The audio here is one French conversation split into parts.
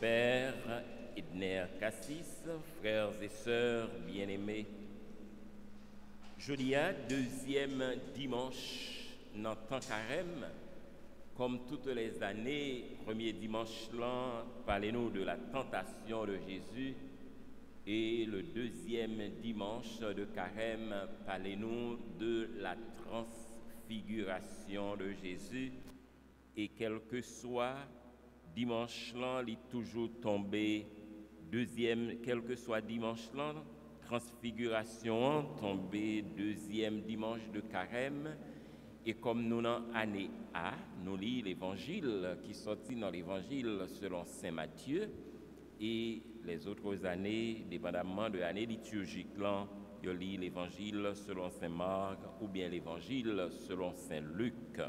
Père Edner Cassis, frères et sœurs bien-aimés, jeudi deuxième dimanche dans temps carême, comme toutes les années, premier dimanche là, parlez-nous de la tentation de Jésus, et le deuxième dimanche de carême, parlez-nous de la transfiguration de Jésus, et quel que soit dimanche là, il est toujours tombé deuxième, quel que soit dimanche là, transfiguration tombé deuxième dimanche de carême. Et comme nous dans année A, nous lisons l'évangile qui sortit dans l'évangile selon saint Matthieu, et les autres années, dépendamment de l'année liturgique là, je lis l'évangile selon saint Marc ou bien l'évangile selon saint Luc.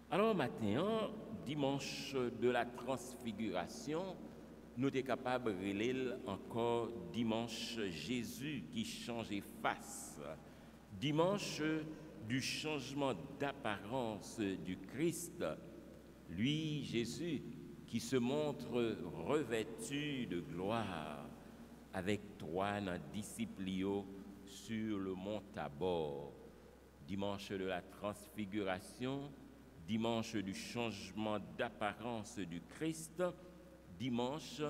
Alors maintenant, dimanche de la transfiguration, nous sommes capables de relayer encore dimanche Jésus qui changeait face. Dimanche du changement d'apparence du Christ, lui, Jésus, qui se montre revêtu de gloire avec trois disciples sur le mont Tabor. Dimanche de la transfiguration, dimanche du changement d'apparence du Christ, dimanche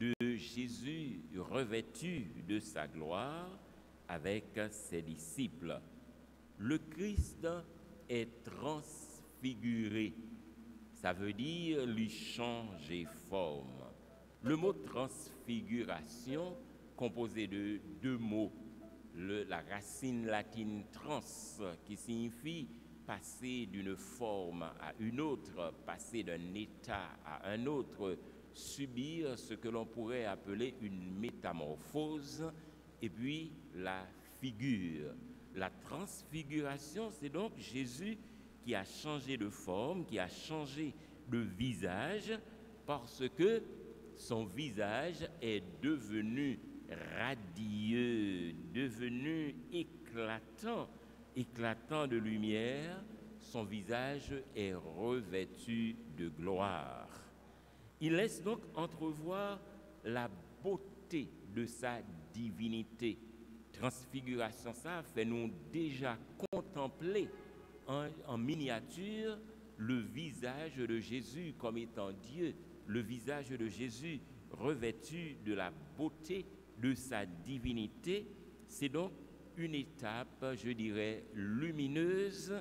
de Jésus revêtu de sa gloire avec ses disciples. Le Christ est transfiguré, ça veut dire lui changer forme. Le mot transfiguration, composé de deux mots, la racine latine trans, qui signifie passer d'une forme à une autre, passer d'un état à un autre, subir ce que l'on pourrait appeler une métamorphose, et puis la figure. La transfiguration, c'est donc Jésus qui a changé de forme, qui a changé de visage, parce que son visage est devenu radieux, devenu éclatant, éclatant de lumière, son visage est revêtu de gloire. Il laisse donc entrevoir la beauté de sa divinité. Transfiguration, ça fait nous déjà contempler en miniature le visage de Jésus comme étant Dieu, le visage de Jésus revêtu de la beauté de sa divinité. C'est donc une étape, je dirais, lumineuse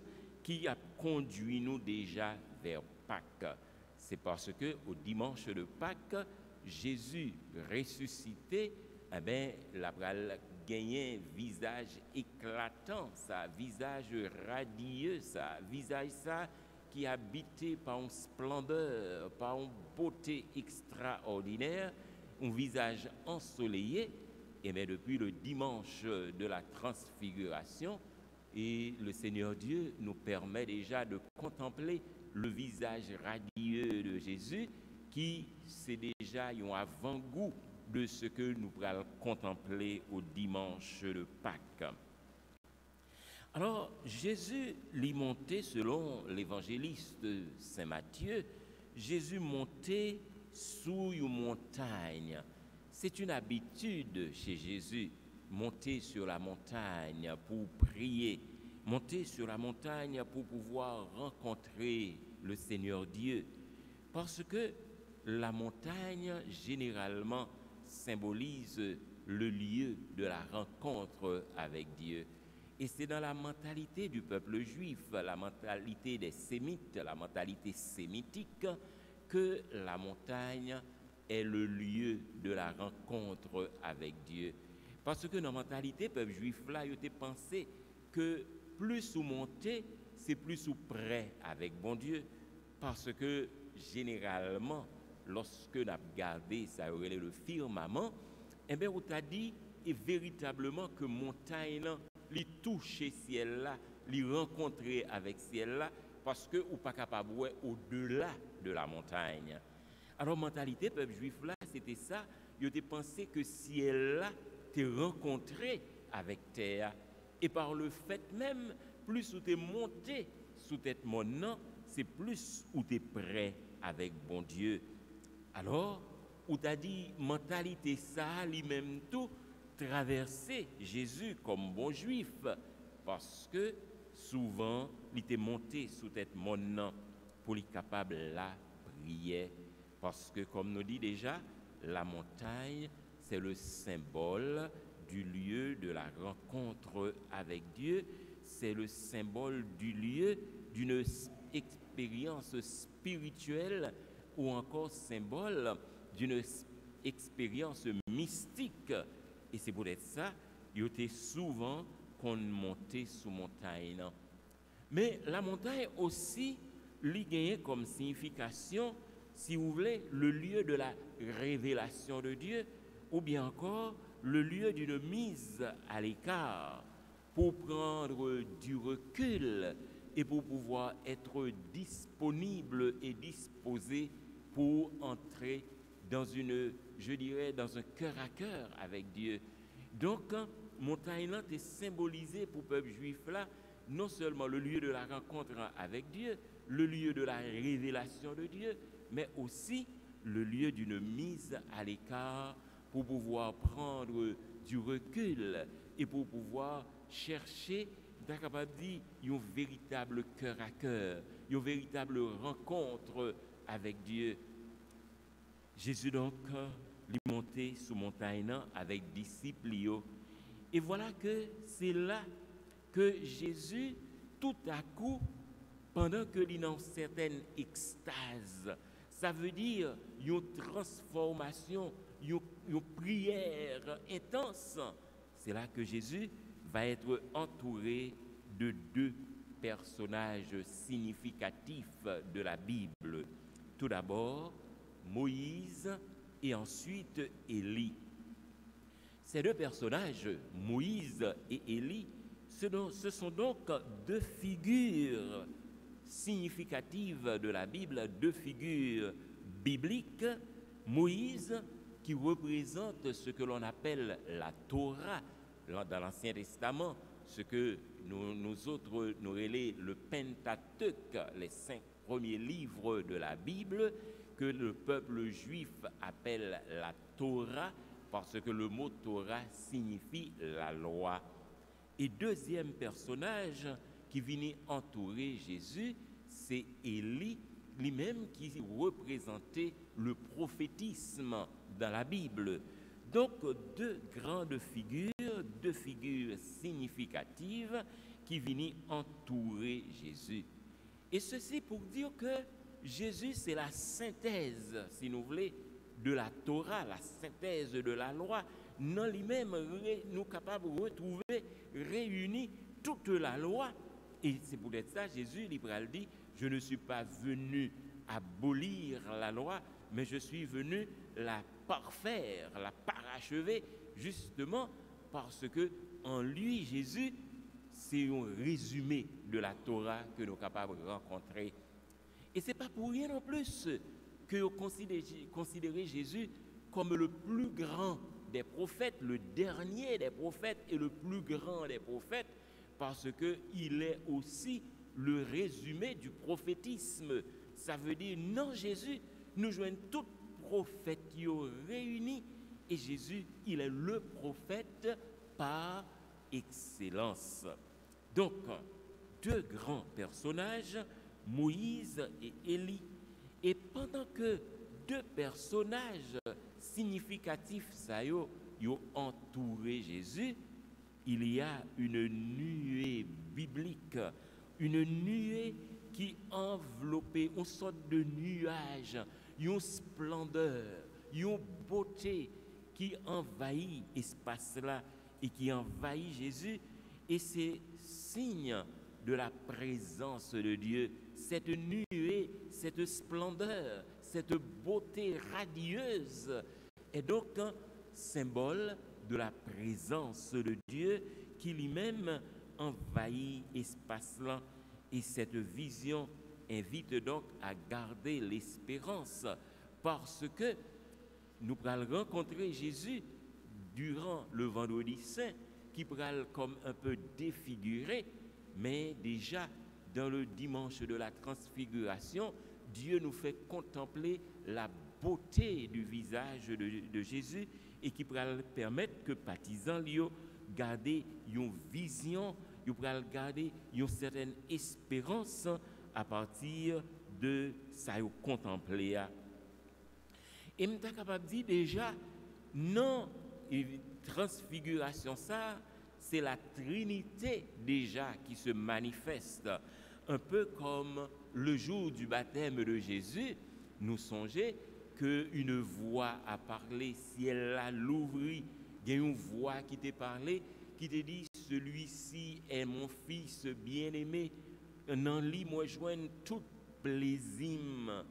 qui a conduit nous déjà vers Pâques. C'est parce que au dimanche de Pâques, Jésus ressuscité, la gagné un visage éclatant, ça visage radieux, ça visage ça qui est habité par une splendeur, par une beauté extraordinaire, un visage ensoleillé. Et bien depuis le dimanche de la transfiguration, et le Seigneur Dieu nous permet déjà de contempler le visage radieux de Jésus, qui c'est déjà un avant-goût de ce que nous allons contempler au dimanche de Pâques. Alors, Jésus l'y montait selon l'évangéliste Saint Matthieu, Jésus montait sous une montagne. C'est une habitude chez Jésus, monter sur la montagne pour prier, monter sur la montagne pour pouvoir rencontrer le Seigneur Dieu. Parce que la montagne, généralement, symbolise le lieu de la rencontre avec Dieu. Et c'est dans la mentalité du peuple juif, la mentalité des sémites, la mentalité sémitique, que la montagne est le lieu de la rencontre avec Dieu. Parce que dans la mentalité du peuple juif, là, il était pensé que plus vous montez, c'est plus vous près avec bon Dieu. Parce que généralement, lorsque nous avons gardé ça aurait le firmament, eh bien, on t'a dit et véritablement que montagne li toucher ciel là, li rencontrer avec ciel là, parce que ou pas capable au-delà de la montagne. Alors mentalité peuple juif là, c'était ça, il était pensé que ciel là t'es rencontré avec terre, et par le fait même, plus où t'es monté sous tête mon nom, c'est plus où t'es près avec bon Dieu. Alors, ou t'a dit, mentalité ça, lui-même tout, traverser Jésus comme bon juif, parce que souvent, il était monté sous tête mon pour être capable la prière. Parce que, comme nous dit déjà, la montagne, c'est le symbole du lieu de la rencontre avec Dieu, c'est le symbole du lieu d'une expérience spirituelle ou encore symbole d'une expérience mystique. Et c'est pour être ça, il était souvent qu'on montait sous montagne. Mais la montagne aussi, lui gagnait comme signification, si vous voulez, le lieu de la révélation de Dieu, ou bien encore le lieu d'une mise à l'écart pour prendre du recul et pour pouvoir être disponible et disposé pour entrer dans je dirais, dans un cœur à cœur avec Dieu. Donc, montagne est symbolisé pour le peuple juif là, non seulement le lieu de la rencontre avec Dieu, le lieu de la révélation de Dieu, mais aussi le lieu d'une mise à l'écart pour pouvoir prendre du recul et pour pouvoir chercher, capable de dire, un véritable cœur à cœur, une véritable rencontre avec Dieu. Jésus donc lui monté sous montagne avec disciples. Et voilà que c'est là que Jésus, tout à coup, pendant que il est dans certaine extase, ça veut dire une transformation, une prière intense. C'est là que Jésus va être entouré de deux personnages significatifs de la Bible. Tout d'abord, Moïse et ensuite Élie. Ces deux personnages, Moïse et Élie, ce sont donc deux figures significatives de la Bible, deux figures bibliques. Moïse, qui représente ce que l'on appelle la Torah dans l'Ancien Testament, ce que nous autres, nous relais le Pentateuque, les 5 premiers livres de la Bible, que le peuple juif appelle la Torah, parce que le mot Torah signifie la loi. Et deuxième personnage qui vient entourer Jésus, c'est Élie, lui-même qui représentait le prophétisme dans la Bible. Donc deux grandes figures, deux figures significatives qui viennent entourer Jésus. Et ceci pour dire que Jésus, c'est la synthèse, si nous voulons, de la Torah, la synthèse de la loi. Non, lui-même, nous sommes capables de retrouver, réunir toute la loi. Et c'est pour être ça, Jésus, il dit, je ne suis pas venu abolir la loi, mais je suis venu la parfaire, la parachever, justement parce que en lui, Jésus, c'est un résumé de la Torah que nous sommes capables de rencontrer. Et ce n'est pas pour rien non plus que vous considérez Jésus comme le plus grand des prophètes, le dernier des prophètes et le plus grand des prophètes, parce qu'il est aussi le résumé du prophétisme. Ça veut dire, non, Jésus, nous joignons tous prophètes réunis, et Jésus, il est le prophète par excellence. Donc, deux grands personnages, Moïse et Élie. Et pendant que deux personnages significatifs ça y ont entouré Jésus, il y a une nuée biblique, une nuée qui enveloppait une sorte de nuage, une splendeur, une beauté qui envahit l'espace là et qui envahit Jésus. Et c'est signe de la présence de Dieu, cette nuée, cette splendeur, cette beauté radieuse est donc un symbole de la présence de Dieu qui lui-même envahit l'espace-là. Et cette vision invite donc à garder l'espérance parce que nous allons rencontrer Jésus durant le vendredi saint qui pourra comme un peu défiguré, mais déjà dans le dimanche de la transfiguration, Dieu nous fait contempler la beauté du visage de Jésus et qui pourra permettre que partisans lui garder une vision, ils pourra garder une certaine espérance à partir de ça qu'ils contemplé. Et je suis capable de dire déjà, non, transfiguration, ça, c'est la Trinité déjà qui se manifeste. Un peu comme le jour du baptême de Jésus, nous songeons qu'une voix a parlé, si elle l'a l'ouvrit, il y a une voix qui t'a parlé, qui te dit, celui-ci est mon fils bien-aimé, dans lui, moi, je joins tout plaisir.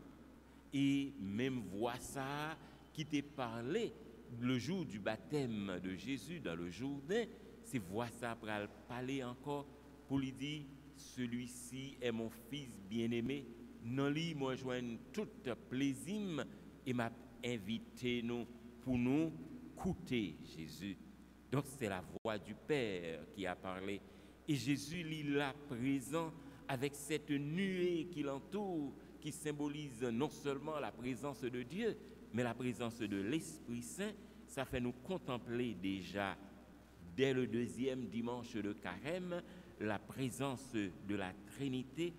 Et même voix ça qui t'a parlé le jour du baptême de Jésus dans le Jourdain, c'est voix ça pour parler encore pour lui dire, celui-ci est mon fils bien-aimé, dans lui, moi, je joins tout plaisir et m'a invité nous pour nous écouter Jésus. Donc c'est la voix du Père qui a parlé. Et Jésus, il est là présent avec cette nuée qui l'entoure, qui symbolise non seulement la présence de Dieu, mais la présence de l'Esprit Saint. Ça fait nous contempler déjà, dès le deuxième dimanche de Carême, la présence de la Trinité.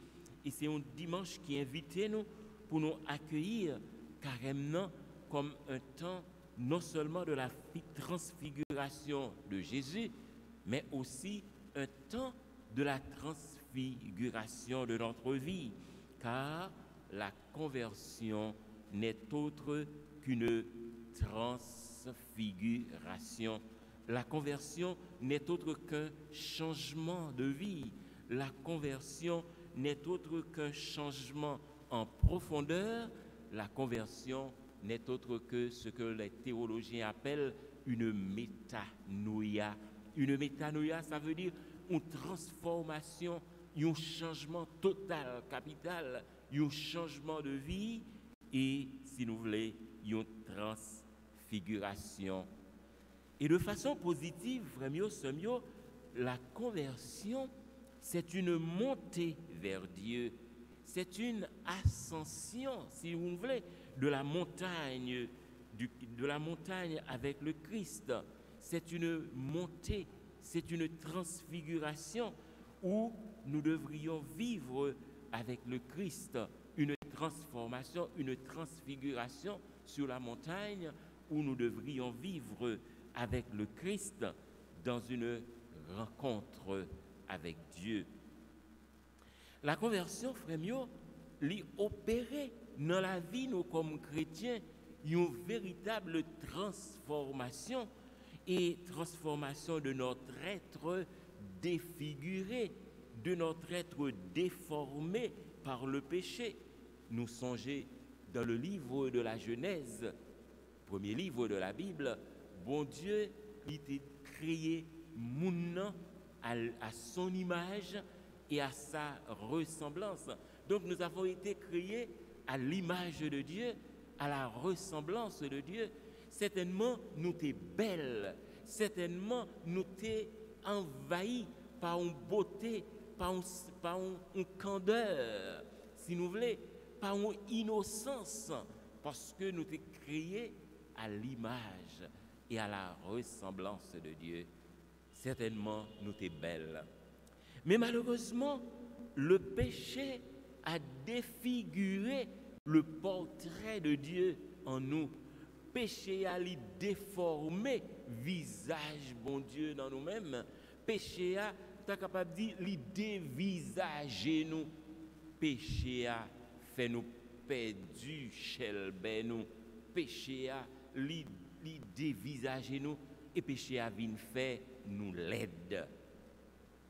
Et c'est un dimanche qui invite nous pour nous accueillir carrément comme un temps non seulement de la transfiguration de Jésus, mais aussi un temps de la transfiguration de notre vie, car la conversion n'est autre qu'une transfiguration. La conversion n'est autre qu'un changement de vie. La conversion n'est autre qu'un changement en profondeur. La conversion n'est autre que ce que les théologiens appellent une métanoïa. Une métanoïa, ça veut dire une transformation, un changement total, capital, un changement de vie et, si nous voulons, une transfiguration. Et de façon positive, vraiment, la conversion, c'est une montée vers Dieu. C'est une ascension, si vous voulez, de la montagne avec le Christ. C'est une montée, c'est une transfiguration où nous devrions vivre avec le Christ, une transformation, une transfiguration sur la montagne où nous devrions vivre avec le Christ dans une rencontre avec Dieu. La conversion, frère mio, l'y opérer dans la vie, nous comme chrétiens, une véritable transformation et transformation de notre être défiguré, de notre être déformé par le péché. Nous songeons dans le livre de la Genèse, premier livre de la Bible, bon Dieu, il a créé moun à son image et à sa ressemblance. Donc nous avons été créés à l'image de Dieu, à la ressemblance de Dieu. Certainement, nous sommes belles, certainement, nous sommes envahis par une beauté, par une candeur, si nous voulons, par une innocence, parce que nous sommes créés à l'image et à la ressemblance de Dieu. Certainement, nous sommes belles. Mais malheureusement, le péché a défiguré le portrait de Dieu en nous. Péché a déformé visage bon Dieu dans nous-mêmes. Péché a, tu es capable de dire, dévisager nous. Péché a fait nous perdus chez nous. Péché a dévisager nous. Et péché a vient faire nous l'aide.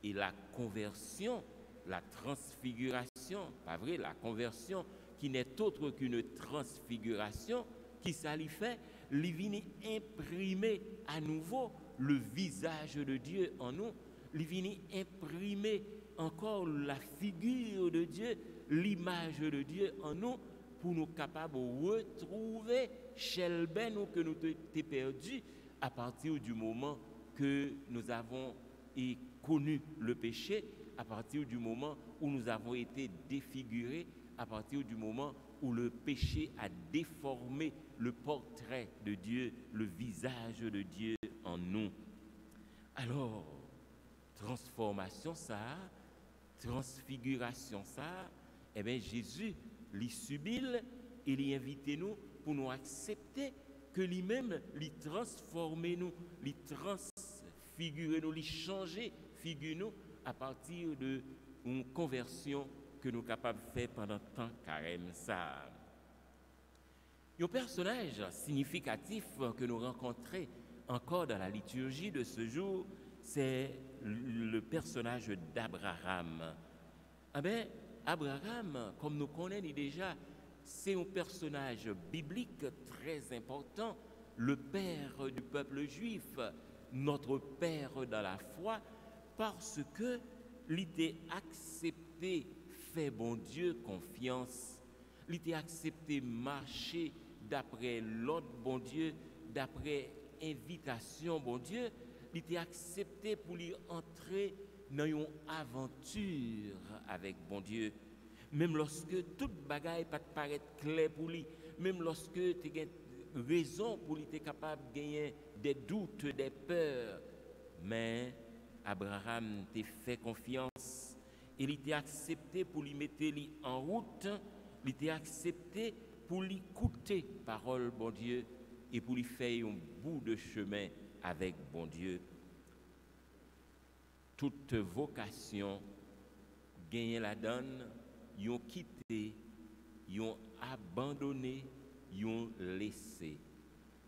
Et la conversion, la transfiguration, pas vrai, la conversion qui n'est autre qu'une transfiguration, qui ça lui fait, lui vient imprimer à nouveau le visage de Dieu en nous, lui vient imprimer encore la figure de Dieu, l'image de Dieu en nous, pour nous capables de retrouver chez nous que nous t'ai perdu à partir du moment que nous avons connu le péché, à partir du moment où nous avons été défigurés, à partir du moment où le péché a déformé le portrait de Dieu, le visage de Dieu en nous. Alors, transformation ça, transfiguration ça, eh bien Jésus l'y subile et l'y invite nous pour nous accepter que lui-même l'y transformer nous, l'y transfigurer nous, l'y changer figure nous à partir de une conversion que nous sommes capables de faire pendant tant carême ça. Un personnage significatif que nous rencontrons encore dans la liturgie de ce jour, c'est le personnage d'Abraham. Ah ben, Abraham, comme nous connaissons déjà, c'est un personnage biblique très important, le père du peuple juif, notre père dans la foi, parce que l'idée accepté fait bon Dieu confiance, l'idée accepté marcher d'après l'ordre bon Dieu, d'après invitation bon Dieu, l'idée accepté pour lui entrer dans une aventure avec bon Dieu. Même lorsque toute bagaille pas paraître clair pour lui, même lorsque tu as raison pour lui, tu es capable de gagner des doutes, des peurs, mais Abraham t'a fait confiance, il t'a accepté pour lui mettre lui en route, il t'a accepté pour lui écouter parole bon Dieu et pour lui faire un bout de chemin avec bon Dieu. Toute vocation gagner la donne, ils ont quitté, ils ont abandonné, ils ont laissé.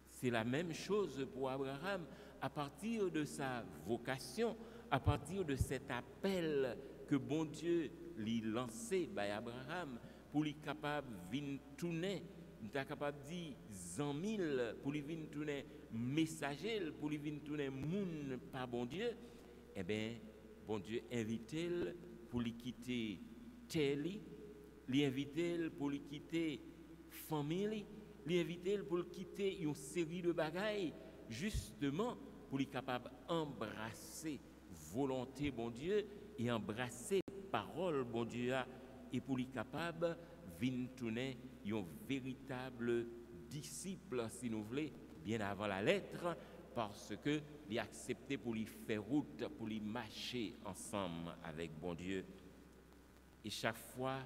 C'est la même chose pour Abraham. À partir de sa vocation, à partir de cet appel que bon Dieu lui lancé par Abraham, pour lui capable de venir tourner, il est capable de dire 100 000, pour lui venir tourner messager, pour lui venir tourner moun par bon Dieu, eh bien, bon Dieu invite pour lui quitter terre, lui invite pour lui quitter famille, lui invite pour lui quitter une série de bagailles, justement pour lui capable d'embrasser volonté bon Dieu et embrasser parole bon Dieu et pour lui capable de tourner un véritable disciple, si nous voulons, bien avant la lettre, parce que lui accepté pour lui faire route, pour lui marcher ensemble avec bon Dieu. Et chaque fois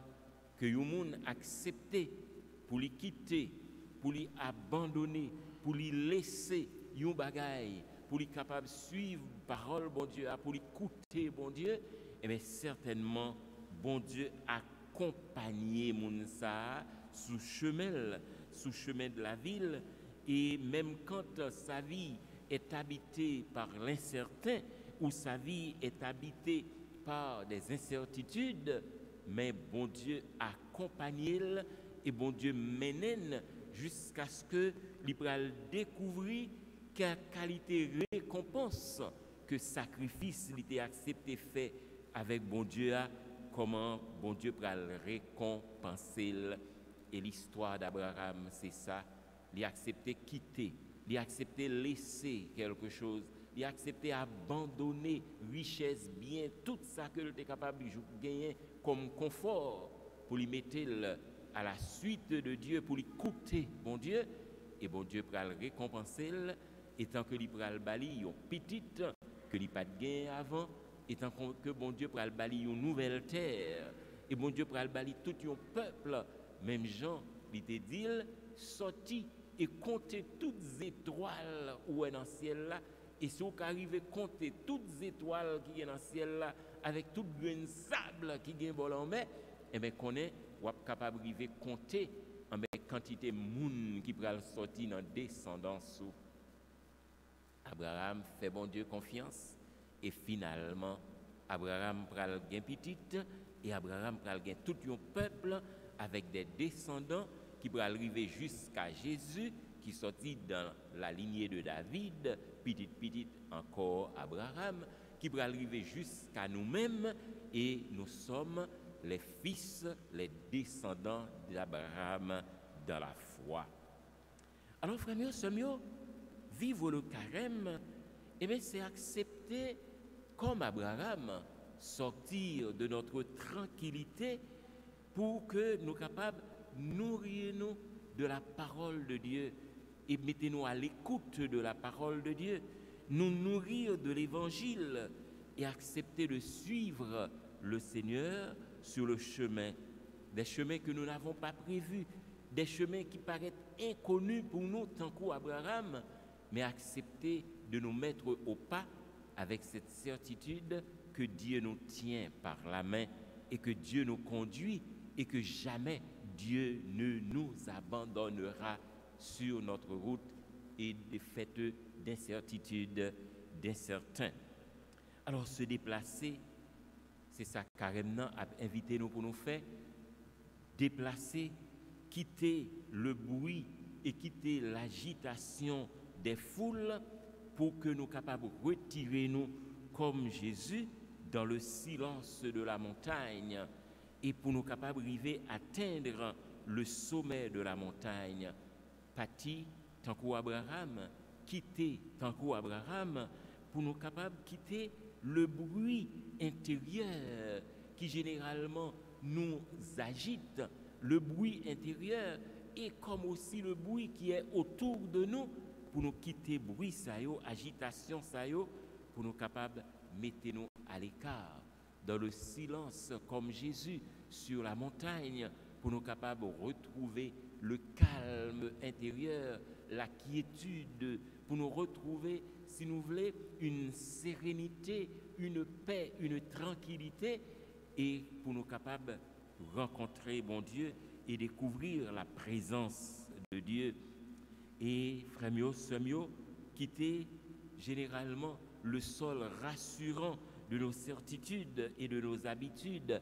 que le monde accepté pour lui quitter, pour lui abandonner, pour lui laisser un bagaille, pour lui capable de suivre parole bon Dieu, pour lui écouter bon Dieu, et bien certainement bon Dieu accompagner moun ça sous chemin de la ville, et même quand sa vie est habitée par l'incertain ou sa vie est habitée par des incertitudes, mais bon Dieu accompagne et bon Dieu mène jusqu'à ce que l'Ibral découvrit quelle qualité récompense que sacrifice il était accepté fait avec bon Dieu, comment bon Dieu pral récompenser. Et l'histoire d'Abraham, c'est ça, il a accepté quitter, il a accepté laisser quelque chose, il a accepté abandonner richesse, bien, tout ça que il était capable de gagner comme confort pour lui mettre à la suite de Dieu, pour lui écouter bon Dieu, et bon Dieu pral récompenser, et tant que il pral bali yon petite que il pas de gain avant, et tant que bon Dieu pral bali une nouvelle terre, et bon Dieu pral bali tout un peuple, même Jean il te dit sorti et compter toutes les étoiles où est dans le ciel là, et si vous arrivez à compter toutes les étoiles qui sont dans le ciel là avec tout grain de sable qui est en mer, et bien qu'on est capable d'arriver à compter en quantité de monde qui pral sortir dans descendance. Abraham fait bon Dieu confiance et finalement Abraham pral gain petite et Abraham pral gain tout un peuple avec des descendants qui pral arriver jusqu'à Jésus qui sortit dans la lignée de David, petit encore Abraham qui pral arriver jusqu'à nous-mêmes et nous sommes les fils, les descendants d'Abraham dans la foi. Alors frères et sœurs, vivre le carême, eh bien, c'est accepter comme Abraham, sortir de notre tranquillité pour que nous soyons capables nourrir-nous de la parole de Dieu et mettez-nous à l'écoute de la parole de Dieu, nous nourrir de l'Évangile et accepter de suivre le Seigneur sur le chemin, des chemins que nous n'avons pas prévus, des chemins qui paraissent inconnus pour nous, tant qu'Abraham, mais accepter de nous mettre au pas avec cette certitude que Dieu nous tient par la main et que Dieu nous conduit et que jamais Dieu ne nous abandonnera sur notre route et des faits d'incertitude, d'incertain. Alors se déplacer, c'est ça carrément a invité nous pour nous faire, déplacer, quitter le bruit et quitter l'agitation des foules pour que nous capables de retirer nous comme Jésus dans le silence de la montagne et pour nous capables d'arriver à atteindre le sommet de la montagne. Pâti, tant qu'Abraham, quitter tant qu'Abraham, pour nous capables de quitter le bruit intérieur qui généralement nous agite, le bruit intérieur et comme aussi le bruit qui est autour de nous, pour nous quitter bruit ça yo, agitation ça yo, pour nous capables mettre nous à l'écart dans le silence comme Jésus sur la montagne, pour nous capables de retrouver le calme intérieur, la quiétude, pour nous retrouver, si nous voulons, une sérénité, une paix, une tranquillité, et pour nous capables de rencontrer bon Dieu et découvrir la présence de Dieu. Et frère mio, sœur mio, quitter généralement le sol rassurant de nos certitudes et de nos habitudes,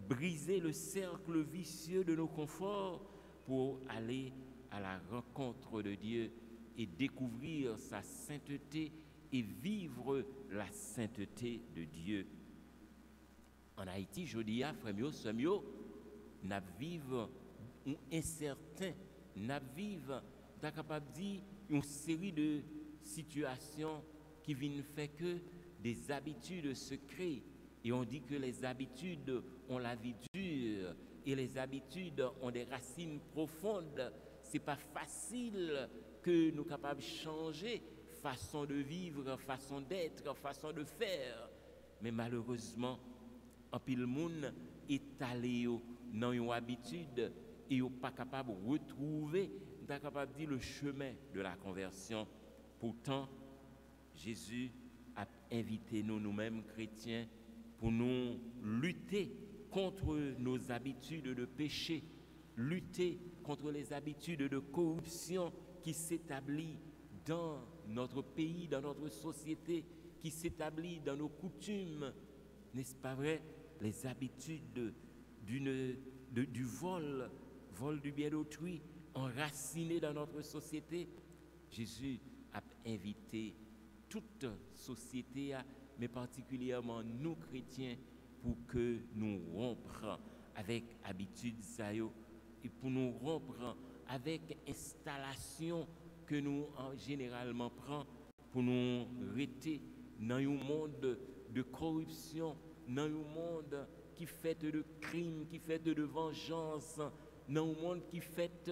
briser le cercle vicieux de nos conforts pour aller à la rencontre de Dieu et découvrir sa sainteté et vivre la sainteté de Dieu. En Haïti, je dis à frère mio, sœur mio, nous vivons incertain, nous vivons, nous sommes capables de dire, une série de situations qui viennent faire que des habitudes se créent. Et on dit que les habitudes ont la vie dure et les habitudes ont des racines profondes. Ce n'est pas facile que nous sommes capables de changer façon de vivre, façon d'être, façon de faire. Mais malheureusement, en pile monde est allé dans une habitude et n'est pas capable de retrouver, n'est pas capable de dire le chemin de la conversion. Pourtant, Jésus a invité nous-mêmes chrétiens pour nous lutter contre nos habitudes de péché, lutter contre les habitudes de corruption qui s'établissent dans notre pays, dans notre société, qui s'établissent dans nos coutumes. N'est-ce pas vrai? Les habitudes du vol du bien d'autrui, enracinées dans notre société. Jésus a invité toute société, mais particulièrement nous chrétiens, pour que nous rompions avec habitudes et pour nous rompre avec installation que nous généralement prenons pour nous rester dans un monde de corruption, dans un monde qui fait de crimes, qui fait de vengeance, dans un monde qui fait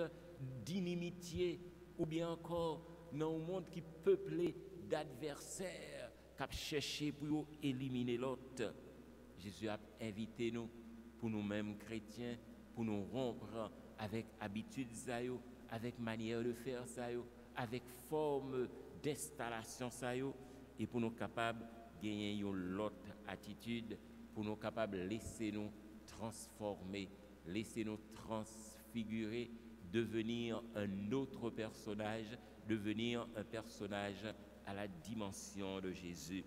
d'inimitié, ou bien encore dans un monde qui est peuplé d'adversaires qui cherchent pour éliminer l'autre. Jésus a invité nous, pour nous-mêmes chrétiens, pour nous rompre avec habitudes, avec manière de faire, avec forme d'installation, et pour nous capables de gagner une autre attitude, pour nous capables de laisser nous transformer, laisser nous transfigurer, devenir un autre personnage, devenir un personnage à la dimension de Jésus.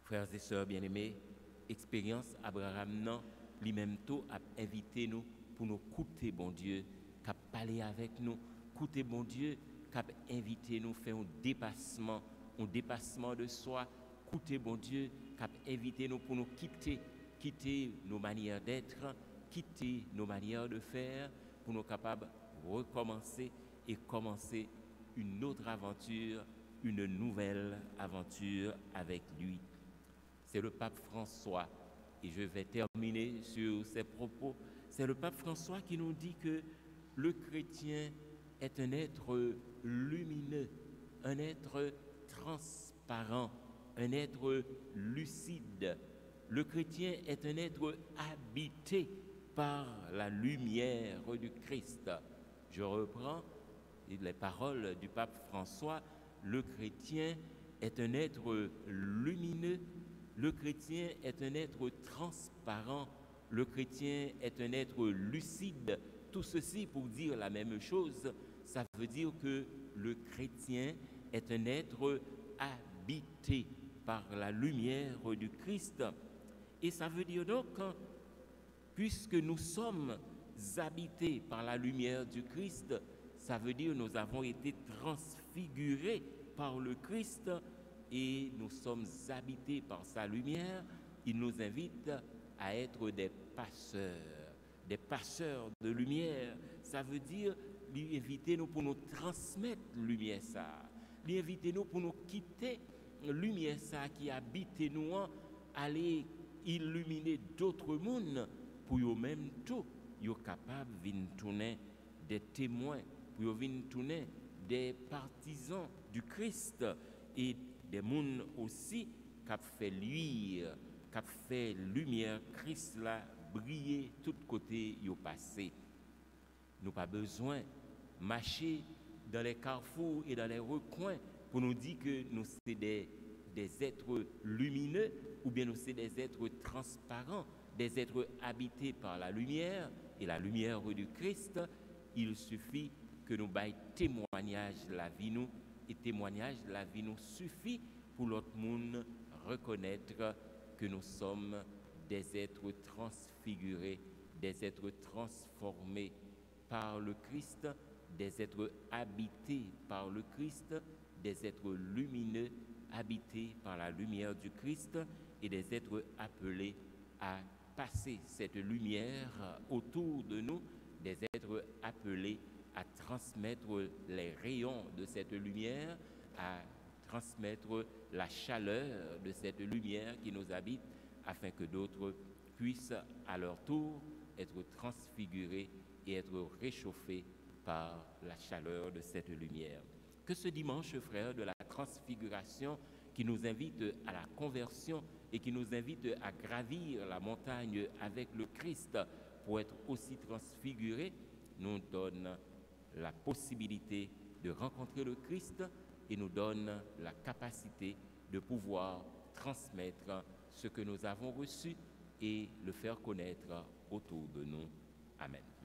Frères et sœurs bien-aimés, expérience Abraham non, lui-même tout a invité nous pour nous écouter bon Dieu, qu'a parlé avec nous, écouter bon Dieu, qu'a invité nous faire un dépassement de soi, écouter bon Dieu, qu'a invité nous pour nous quitter nos manières d'être, quitter nos manières de faire, pour nous capables de recommencer et commencer une autre aventure, une nouvelle aventure avec lui. C'est le pape François, et je vais terminer sur ces propos, C'est le pape François qui nous dit que le chrétien est un être lumineux, un être transparent, un être lucide. Le chrétien est un être habité par la lumière du Christ. Je reprends les paroles du pape François. Le chrétien est un être lumineux, le chrétien est un être transparent, le chrétien est un être lucide. Tout ceci pour dire la même chose, ça veut dire que le chrétien est un être habité par la lumière du Christ. Et ça veut dire donc, puisque nous sommes habités par la lumière du Christ, ça veut dire que nous avons été transfigurés par le Christ et nous sommes habités par sa lumière. Il nous invite à être des passeurs de lumière. Ça veut dire lui inviter nous pour nous transmettre lumière ça. Lui inviter nous pour nous quitter lumière ça qui habite nous, aller illuminer d'autres mondes pour eux-mêmes tout, ils sont capables de tourner des témoins, pour venir tourner des partisans du Christ et des mondes aussi qui ont fait luire, qui ont fait lumière Christ là briller tout côté yo passé. Nous pas besoin marcher dans les carrefours et dans les recoins pour nous dire que nous sommes des êtres lumineux ou bien nous sommes des êtres transparents, des êtres habités par la lumière et la lumière du Christ. Il suffit que nous baillons témoignage de la vie nous, et témoignage de la vie nous suffit pour l'autre monde reconnaître que nous sommes des êtres transfigurés, des êtres transformés par le Christ, des êtres habités par le Christ, des êtres lumineux habités par la lumière du Christ et des êtres appelés à passer cette lumière autour de nous, des êtres appelés à transmettre les rayons de cette lumière, à transmettre la chaleur de cette lumière qui nous habite, afin que d'autres puissent à leur tour être transfigurés et être réchauffés par la chaleur de cette lumière. Que ce dimanche, frères, de la transfiguration qui nous invite à la conversion et qui nous invite à gravir la montagne avec le Christ pour être aussi transfigurés, nous donne la possibilité de rencontrer le Christ et nous donne la capacité de pouvoir transmettre ce que nous avons reçu et le faire connaître autour de nous. Amen.